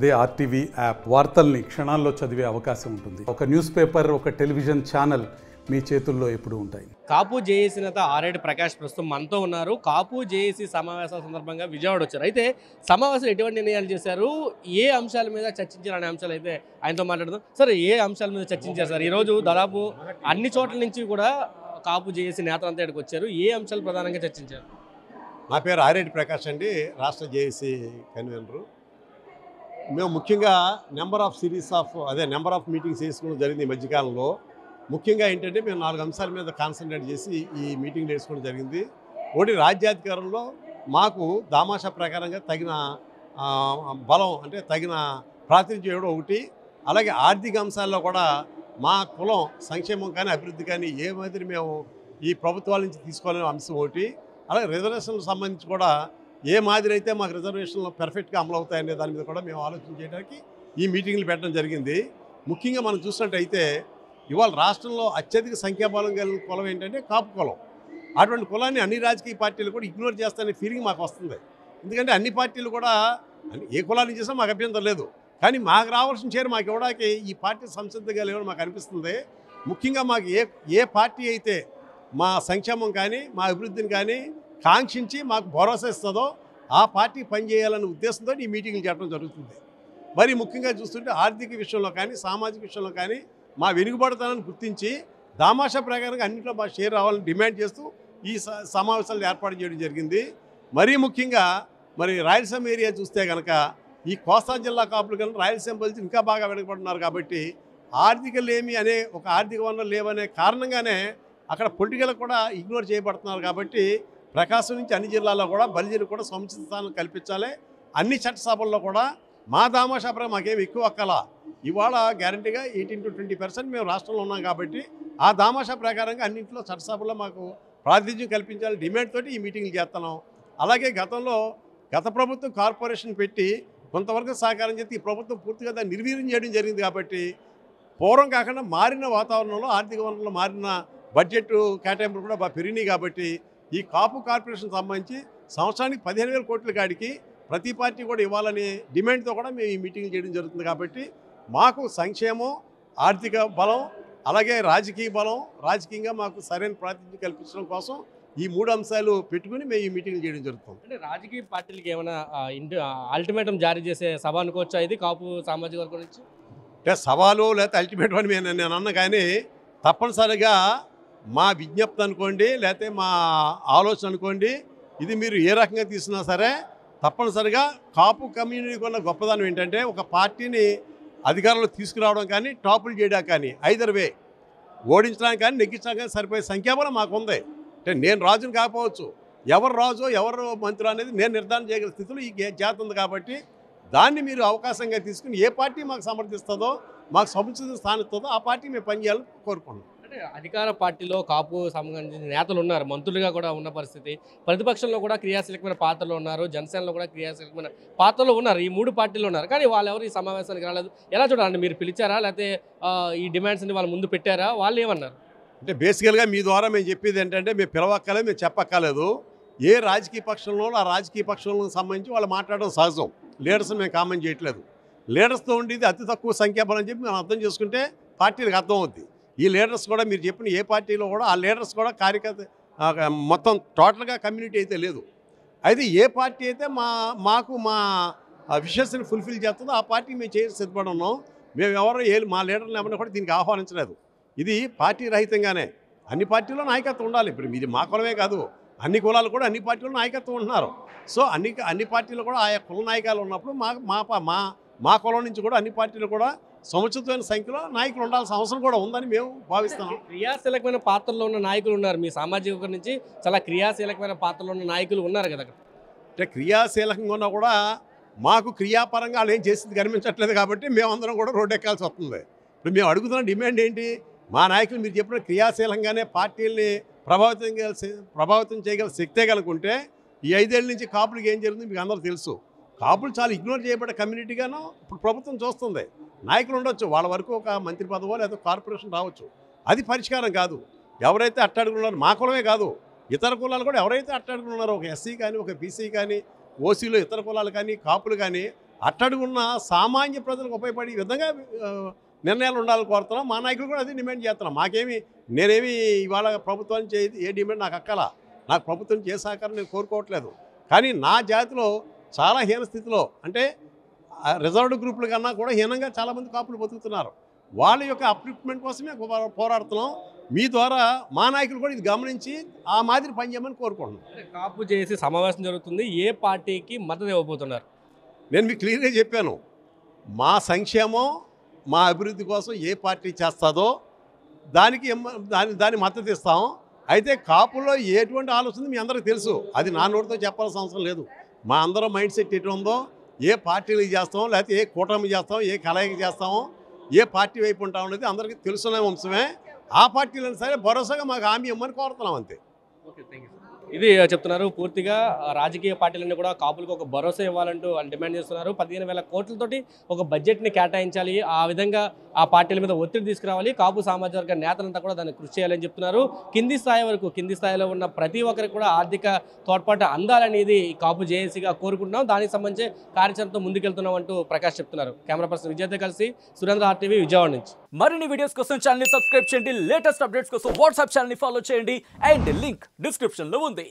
అదే RTV app వార్తల్ని క్షణాల్లో చదివే అవకాశం ఉంటుంది. ఒక న్యూస్ పేపర్, ఒక టెలివిజన్ ఛానల్ మీ చేతుల్లో ఎప్పుడూ ఉంటాయి. కాపు జేఏసీ నేత ఆరేడు ప్రకాష్ ప్రస్తుతం మనతో ఉన్నారు. కాపు జేఏసీ సమావేశాల సందర్భంగా విజయవాడ వచ్చారు. అయితే సమావేశాలు ఎటువంటి నిర్ణయాలు చేశారు, ఏ అంశాల మీద చర్చించారు అనే అంశాలు అయితే ఆయనతో మాట్లాడదాం. సరే, ఏ అంశాల మీద చర్చించారు సార్? ఈరోజు దాదాపు అన్ని చోట్ల నుంచి కూడా కాపు జేఏసీ నేతలంతా ఇక్కడికి వచ్చారు. ఏ అంశాలు ప్రధానంగా చర్చించారు? నా పేరు ఆరేడు ప్రకాష్ అండి, రాష్ట్ర జేఏసీ కన్వీనరు. మేము ముఖ్యంగా నెంబర్ ఆఫ్ మీటింగ్స్ వేసుకోవడం జరిగింది ఈ మధ్యకాలంలో. ముఖ్యంగా ఏంటంటే మేము 4 అంశాల మీద కాన్సన్ట్రేట్ చేసి ఈ మీటింగ్ వేసుకోవడం జరిగింది. ఒకటి, రాజ్యాధికారంలో మాకు దామాషా ప్రకారంగా తగిన బలం అంటే తగిన ప్రాతినిధ్యం ఇవ్వడం ఒకటి. అలాగే ఆర్థిక అంశాల్లో కూడా మా కులం సంక్షేమం కానీ అభివృద్ధి కానీ ఏ మాదిరి మేము ఈ ప్రభుత్వాల నుంచి తీసుకోవాలనే అంశం ఒకటి. అలాగే రిజర్వేషన్లకు సంబంధించి కూడా ఏ మాదిరి అయితే మాకు రిజర్వేషన్లు పెర్ఫెక్ట్గా అమలు అవుతాయనే దాని మీద కూడా మేము ఆలోచన చేయడానికి ఈ మీటింగ్లు పెట్టడం జరిగింది. ముఖ్యంగా మనం చూసినట్టయితే ఇవాళ రాష్ట్రంలో అత్యధిక సంఖ్యాబలం కలిగిన కులం ఏంటంటే కాపు కులం. అటువంటి కులాన్ని అన్ని రాజకీయ పార్టీలు కూడా ఇగ్నోర్ చేస్తారనే ఫీలింగ్ మాకు వస్తుంది. ఎందుకంటే అన్ని పార్టీలు కూడా ఏ కులాన్ని చేసినా మాకు అభ్యంతరం లేదు, కానీ మాకు రావాల్సిన షేర్ మాకు ఇవ్వడానికి ఈ పార్టీ సంసిద్ధంగా లేవని మాకు అనిపిస్తుంది. ముఖ్యంగా మాకు ఏ పార్టీ అయితే మా సంక్షేమం కానీ మా అభివృద్ధిని కానీ కాంక్షించి మాకు భరోసా ఇస్తుందో ఆ పార్టీ పనిచేయాలనే ఉద్దేశంతో ఈ మీటింగ్లు చేయడం జరుగుతుంది. మరి ముఖ్యంగా చూస్తుంటే ఆర్థిక విషయంలో కానీ సామాజిక విషయంలో కానీ మా వెనుకబడతానని గుర్తించి దామాషా ప్రకారంగా అన్నింటిలో మా షేర్ రావాలని డిమాండ్ చేస్తూ ఈ సమావేశాలు ఏర్పాటు చేయడం జరిగింది. మరీ ముఖ్యంగా మరి రాయలసీమ ఏరియా చూస్తే కనుక ఈ కోస్తా జిల్లా కాపులు కనుక రాయలసీమ బలిసి ఇంకా బాగా వెనుకబడుతున్నారు. కాబట్టి ఆర్థిక లేమి అనే ఒక ఆర్థిక వనరులు లేవనే కారణంగానే అక్కడ పొలిటికల్ కూడా ఇగ్నోర్ చేయబడుతున్నారు. కాబట్టి ప్రకాశం నుంచి అన్ని జిల్లాల్లో కూడా బలిజీలు కూడా సముచిత స్థానం కల్పించాలి. అన్ని చట్టసభల్లో కూడా మా దామాషా ప్రకారం మాకేమి ఎక్కువ అక్కల ఇవాళ గ్యారంటీగా 18 to 20% మేము రాష్ట్రంలో ఉన్నాం. కాబట్టి ఆ దామాషా ప్రకారంగా అన్నింటిలో చట్టసభల్లో మాకు ప్రాతినిధ్యం కల్పించాలని డిమాండ్ తోటి ఈ మీటింగ్లు చేస్తున్నాం. అలాగే గత ప్రభుత్వం కార్పొరేషన్ పెట్టి కొంతవరకు సహకారం చేస్తే ఈ ప్రభుత్వం పూర్తిగా దాన్ని నిర్వీర్యం చేయడం జరిగింది. కాబట్టి పూర్వం కాకుండా మారిన వాతావరణంలో ఆర్థిక వనరులు మారిన బడ్జెట్ కేటాయింపులు కూడా బాగా పెరిగినాయి. కాబట్టి ఈ కాపు కార్పొరేషన్ సంబంధించి సంవత్సరానికి 15,000 కోట్ల కాడికి ప్రతి పార్టీ కూడా ఇవ్వాలనే డిమాండ్తో కూడా మేము ఈ మీటింగ్ చేయడం జరుగుతుంది. కాబట్టి మాకు సంక్షేమం, ఆర్థిక బలం, అలాగే రాజకీయ బలం, రాజకీయంగా మాకు సరైన ప్రాతినిధ్యం కల్పించడం కోసం ఈ 3 అంశాలు పెట్టుకుని మేము ఈ మీటింగ్ చేయడం జరుగుతుంది. అంటే రాజకీయ పార్టీలకి ఏమైనా అల్టిమేటం జారీ చేసే సభ అనుకోవచ్చా ఇది కాపు సామాజిక వర్గం నుంచి? అంటే సవాలు లేకపోతే అల్టిమేటం అని నేను అన్నా, కానీ తప్పనిసరిగా మా విజ్ఞప్తి అనుకోండి లేకపోతే మా ఆలోచన అనుకోండి, ఇది మీరు ఏ రకంగా తీసుకున్నా సరే తప్పనిసరిగా కాపు కమ్యూనిటీకి ఉన్న గొప్పదనం ఏంటంటే ఒక పార్టీని అధికారంలో తీసుకురావడం కానీ టాపులు చేయడానికి కానీ ఐదర్ వే ఓడించడానికి కానీ నెగ్గించడానికి కానీ సరిపోయే సంఖ్యాబలం మాకు ఉంది. అంటే నేను రాజుని కాకపోవచ్చు, ఎవరు రాజు ఎవరు మంత్రి అనేది నేను నిర్ధారణ చేయగల స్థితిలో ఈ జాతి ఉంది. కాబట్టి దాన్ని మీరు అవకాశంగా తీసుకుని ఏ పార్టీ మాకు సమర్థిస్తుందో మాకు సముచిత స్థానం ఇస్తుందో ఆ పార్టీ మేము పనిచేయాలని కోరుకున్నాం. అంటే అధికార పార్టీలో కాపు సంబంధించిన నేతలు ఉన్నారు, మంత్రులుగా కూడా ఉన్న పరిస్థితి. ప్రతిపక్షంలో కూడా క్రియాశీలకమైన పాత్రలో ఉన్నారు, జనసేనలో కూడా క్రియాశీలకమైన పాత్రలో ఉన్నారు. ఈ 3 పార్టీలు ఉన్నారు, కానీ వాళ్ళు ఎవరు ఈ సమావేశానికి రాలేదు. ఎలా చూడాలండి? మీరు పిలిచారా లేకపోతే ఈ డిమాండ్స్ని వాళ్ళ ముందు పెట్టారా? వాళ్ళు ఏమన్నారు? అంటే బేసికల్గా మీ ద్వారా మేము చెప్పేది ఏంటంటే మేము పిలవక్కలేదు, మేము చెప్పక్కలేదు. ఏ రాజకీయ పక్షంలో ఆ రాజకీయ పక్షంలో సంబంధించి వాళ్ళు మాట్లాడడం సహజం. లీడర్స్ని మేము కామెంట్ చేయట్లేదు. లీడర్స్తో ఉండేది అతి తక్కువ సంఖ్యాబలం అని చెప్పి మేము అర్థం చేసుకుంటే పార్టీలకు అర్థం అవుద్ది. ఈ లీడర్స్ కూడా మీరు చెప్పిన ఏ పార్టీలో కూడా ఆ లీడర్స్ కూడా కార్యకర్త మొత్తం టోటల్గా కమ్యూనిటీ అయితే లేదు. అయితే ఏ పార్టీ అయితే మాకు మా విషయస్ని ఫుల్ఫిల్ చేస్తుందో ఆ పార్టీ మేము చేసి సిద్ధపడి ఉన్నాం. మేము మా లీడర్ని ఎవరిని కూడా దీనికి ఆహ్వానించలేదు. ఇది పార్టీ రహితంగానే అన్ని పార్టీల్లో నాయకత్వం ఉండాలి. ఇప్పుడు మీది మా కులమే కాదు, అన్ని కులాలు కూడా అన్ని పార్టీల్లో నాయకత్వం ఉంటున్నారు. సో అన్ని పార్టీలు కూడా ఆయా కుల నాయకాలు ఉన్నప్పుడు మా కులం నుంచి కూడా అన్ని పార్టీలు కూడా సముచితమైన సంఖ్యలో నాయకులు ఉండాల్సిన అవసరం కూడా ఉందని మేము భావిస్తున్నాం. క్రియాశీలకమైన పాత్రలో ఉన్న నాయకులు ఉన్నారు, మీ సామాజిక వర్గం నుంచి చాలా క్రియాశీలకమైన పాత్రలో ఉన్న నాయకులు ఉన్నారు కదా. అంటే క్రియాశీలకంగా ఉన్నా కూడా మాకు క్రియాపరంగా వాళ్ళు ఏం చేసింది కనిపించట్లేదు. కాబట్టి మేమందరం కూడా రోడ్డు ఎక్కాల్సి వస్తుంది. ఇప్పుడు మేము అడుగుతున్న డిమాండ్ ఏంటి? మా నాయకులు మీరు చెప్పిన క్రియాశీలంగానే పార్టీల్ని ప్రభావితం చేయగల శక్తే కనుకుంటే ఈ 5 ఏళ్ళ నుంచి కాపులకి ఏం జరుగుతుంది మీకు అందరూ తెలుసు. కాపులు చాలా ఇగ్నోర్ చేయబడ్డ కమ్యూనిటీగాను ఇప్పుడు ప్రభుత్వం చూస్తుంది. నాయకులు ఉండొచ్చు, వాళ్ళ వరకు ఒక మంత్రి పదవో లేదా కార్పొరేషన్ రావచ్చు, అది పరిష్కారం కాదు. ఎవరైతే అట్టడుగున్నారో మా కులమే కాదు ఇతర కులాలు కూడా ఎవరైతే అట్టడుగున్నారో ఒక ఎస్సీ కానీ ఒక బీసీ కానీ ఓసీలో ఇతర కులాలు కానీ కాపులు కానీ అట్టడుగున్న సామాన్య ప్రజలకు ఉపయోగపడే విధంగా నిర్ణయాలు ఉండాలని కోరుతున్నాం. మా నాయకులు కూడా అదే డిమాండ్ చేస్తున్నాం. నేనేమి ఇవాళ ప్రభుత్వం ఏ డిమాండ్ నాకు అక్కల, నాకు ప్రభుత్వం ఏ సహకారం నేను కోరుకోవట్లేదు. కానీ నా జాతిలో చాలా హీన స్థితిలో, అంటే రిజర్వ్డ్ గ్రూపుల కన్నా కూడా హీనంగా చాలామంది కాపులు బతుకుతున్నారు. వాళ్ళ యొక్క అప్లిఫ్ట్మెంట్ కోసమే పోరాడుతున్నాం. మీ ద్వారా మా నాయకులు కూడా ఇది గమనించి ఆ మాదిరి పనిచేయమని కోరుకుంటున్నాం. కాపు చేసి సమావేశం జరుగుతుంది, ఏ పార్టీకి మద్దతు ఇవ్వబోతున్నారు? నేను మీకు క్లియర్గా చెప్పాను. మా సంక్షేమం, మా అభివృద్ధి కోసం ఏ పార్టీ చేస్తుందో దాని మద్దతు ఇస్తాం. అయితే కాపుల్లో ఎటువంటి ఆలోచన మీ అందరికీ తెలుసు. అది నా నోటితో చెప్పాల్సిన అవసరం లేదు. మా అందరం మైండ్ సెట్ ఎటు ఉందో, ఏ పార్టీలు చేస్తాం, లేకపోతే ఏ కూటమి చేస్తాం, ఏ కలయిక చేస్తామో, ఏ పార్టీ వైపు ఉంటాం అనేది అందరికీ తెలుసునే అంశమే. ఆ పార్టీలను సరే భరోసాగా మాకు హామీ ఇవ్వమని కోరుతున్నాం అంతే. Okay, thank you. ఇది చెప్తున్నారు. పూర్తిగా రాజకీయ పార్టీలన్నీ కూడా కాపులకు ఒక భరోసా ఇవ్వాలంటూ వాళ్ళు డిమాండ్ చేస్తున్నారు. 15,000 కోట్లతోటి ఒక బడ్జెట్ని కేటాయించాలి, ఆ విధంగా ఆ పార్టీల మీద ఒత్తిడి తీసుకురావాలి, కాపు సామాజిక వర్గ నేతలంతా కూడా దాన్ని కృషి చేయాలని చెప్తున్నారు. కింది స్థాయి వరకు, కింది స్థాయిలో ఉన్న ప్రతి ఒక్కరికి కూడా ఆర్థిక తోడ్పాటు అందాలనేది కాపు జేఏసీగా కోరుకుంటున్నాం. దానికి సంబంధించి కార్యాచరణతో ముందుకెళ్తున్నాం అంటూ ప్రకాష్ చెప్తున్నారు. కెమెరా పర్సన్ విజయ్తో కలిసి సురేంద్ర RTV, విజయవాడ నుంచి. మరిన్ని వీడియోస్ కోసం ఛానల్ ని సబ్స్క్రైబ్ చేయండి, లేటెస్ట్ అప్డేట్స్ కోసం వాట్సాప్ ఛానల్ ని ఫాలో చేయండి, అండ్ లింక్ డిస్క్రిప్షన్ లో ఉంది.